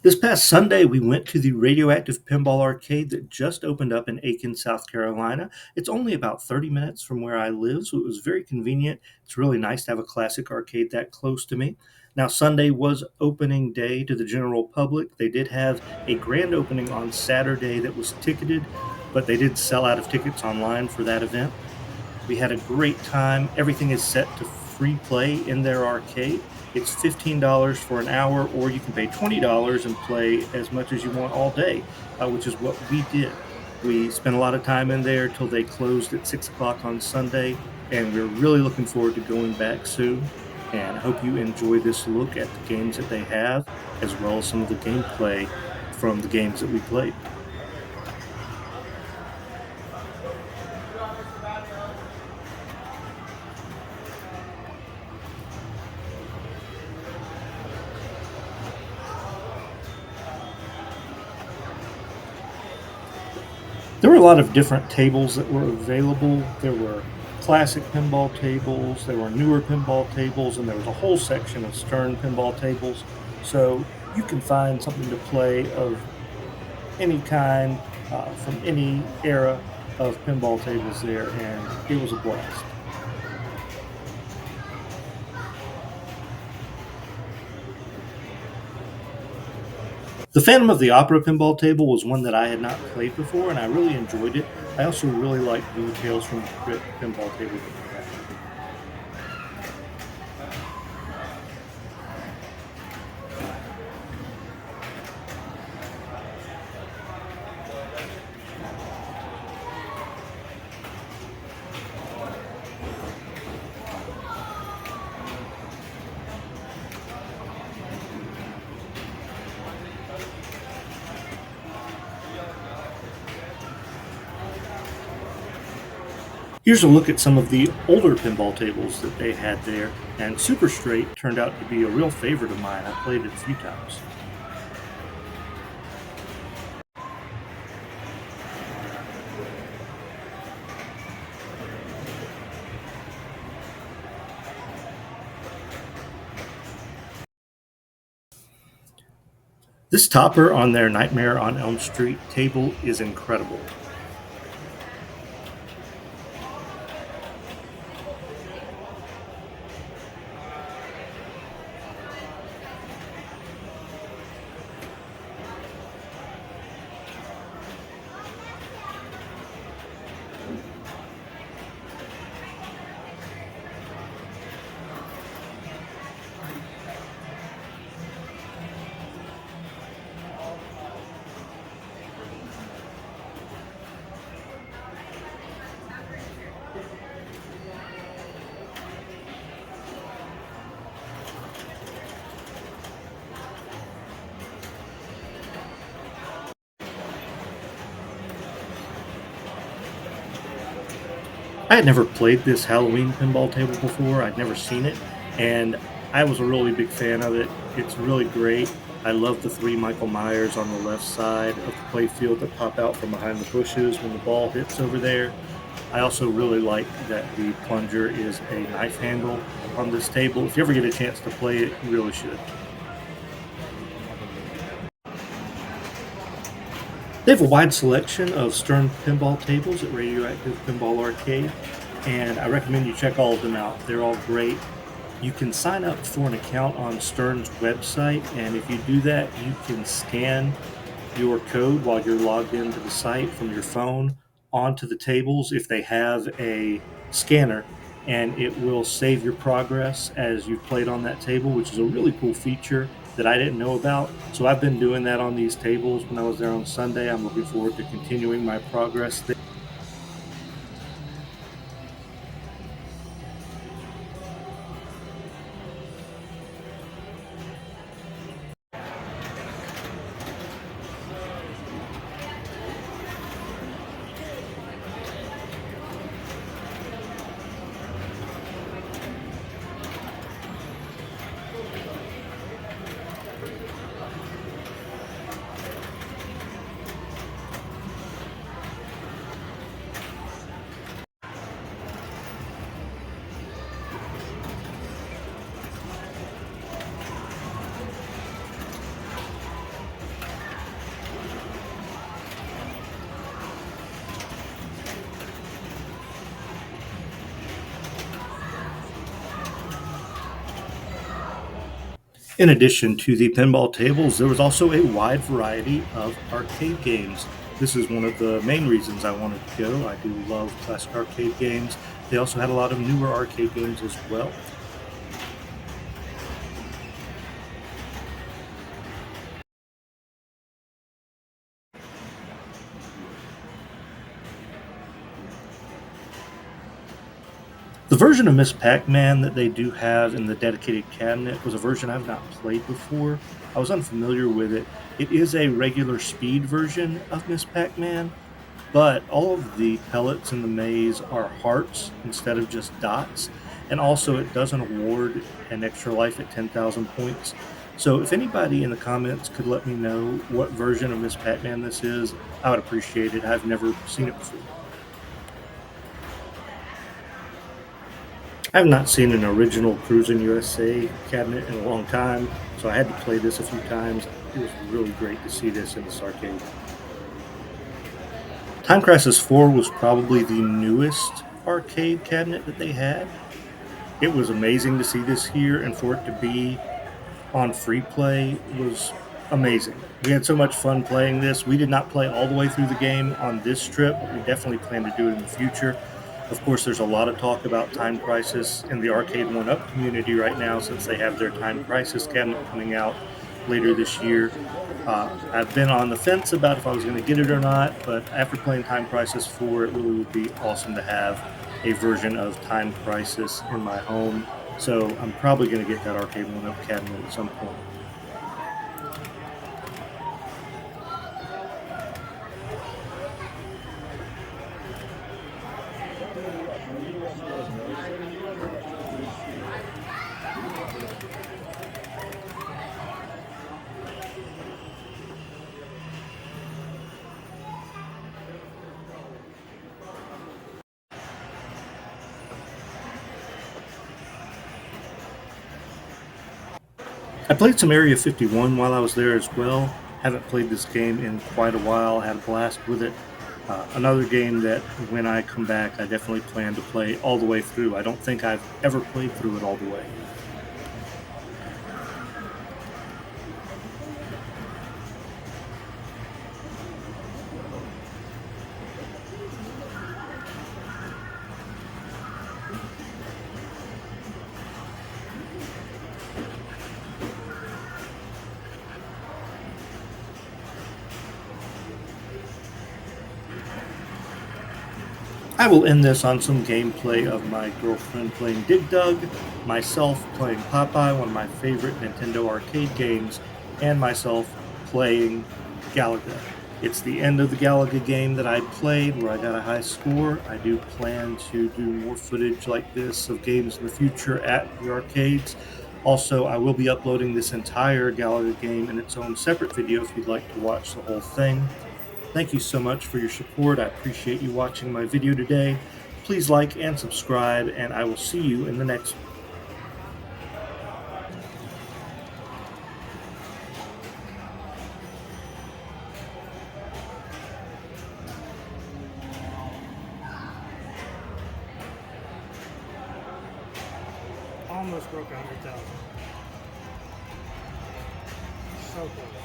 This past Sunday, we went to the Radioactive Pinball Arcade that just opened up in Aiken, South Carolina. It's only about 30 minutes from where I live, so it was very convenient. It's really nice to have a classic arcade that close to me. Now, Sunday was opening day to the general public. They did have a grand opening on Saturday that was ticketed, but they did sell out of tickets online for that event. We had a great time. Everything is set to free play in their arcade. It's $15 for an hour, or you can pay $20 and play as much as you want all day, which is what we did. We spent a lot of time in there till they closed at 6 o'clock on Sunday, and we're really looking forward to going back soon. And I hope you enjoy this look at the games that they have, as well as some of the gameplay from the games that we played. There were a lot of different tables that were available. There were classic pinball tables, there were newer pinball tables, and there was a whole section of Stern pinball tables. So you can find something to play of any kind from any era of pinball tables there, and it was a blast. The Phantom of the Opera pinball table was one that I had not played before, and I really enjoyed it. I also really liked the Tales from the Crypt pinball table that we had. Here's a look at some of the older pinball tables that they had there, and Super Straight turned out to be a real favorite of mine. I played it a few times. This topper on their Nightmare on Elm Street table is incredible. I had never played this Halloween pinball table before. I'd never seen it, and I was a really big fan of it. It's really great. I love the three Michael Myers on the left side of the playfield that pop out from behind the bushes when the ball hits over there. I also really like that the plunger is a knife handle on this table. If you ever get a chance to play it, you really should. They have a wide selection of Stern pinball tables at Radioactive Pinball Arcade, and I recommend you check all of them out. They're all great. You can sign up for an account on Stern's website, and if you do that, you can scan your code while you're logged into the site from your phone onto the tables if they have a scanner, and it will save your progress as you've played on that table, which is a really cool feature that I didn't know about. So I've been doing that on these tables when I was there on Sunday. I'm looking forward to continuing my progress there. In addition to the pinball tables, there was also a wide variety of arcade games. This is one of the main reasons I wanted to go. I do love classic arcade games. They also had a lot of newer arcade games as well. The version of Miss Pac-Man that they do have in the dedicated cabinet was a version I've not played before. I was unfamiliar with it. It is a regular speed version of Miss Pac-Man, but all of the pellets in the maze are hearts instead of just dots. And also, it doesn't award an extra life at 10,000 points. So, if anybody in the comments could let me know what version of Miss Pac-Man this is, I would appreciate it. I've never seen it before. I have not seen an original Cruis'n USA cabinet in a long time, so I had to play this a few times. It was really great to see this in this arcade. Time Crisis 4 was probably the newest arcade cabinet that they had. It was amazing to see this here, and for it to be on free play was amazing. We had so much fun playing this. We did not play all the way through the game on this trip, but we definitely plan to do it in the future. Of course, there's a lot of talk about Time Crisis in the Arcade One Up community right now since they have their Time Crisis cabinet coming out later this year. I've been on the fence about if I was going to get it or not, but after playing Time Crisis 4, it really would be awesome to have a version of Time Crisis in my home. So I'm probably going to get that Arcade One Up cabinet at some point. I played some Area 51 while I was there as well. Haven't played this game in quite a while. Had a blast with it. Another game that when I come back, I definitely plan to play all the way through. I don't think I've ever played through it all the way. I will end this on some gameplay of my girlfriend playing Dig Dug, myself playing Popeye, one of my favorite Nintendo arcade games, and myself playing Galaga. It's the end of the Galaga game that I played where I got a high score. I do plan to do more footage like this of games in the future at the arcades. Also, I will be uploading this entire Galaga game in its own separate video if you'd like to watch the whole thing. Thank you so much for your support. I appreciate you watching my video today. Please like and subscribe, and I will see you in the next one. Almost broke 100,000. So close.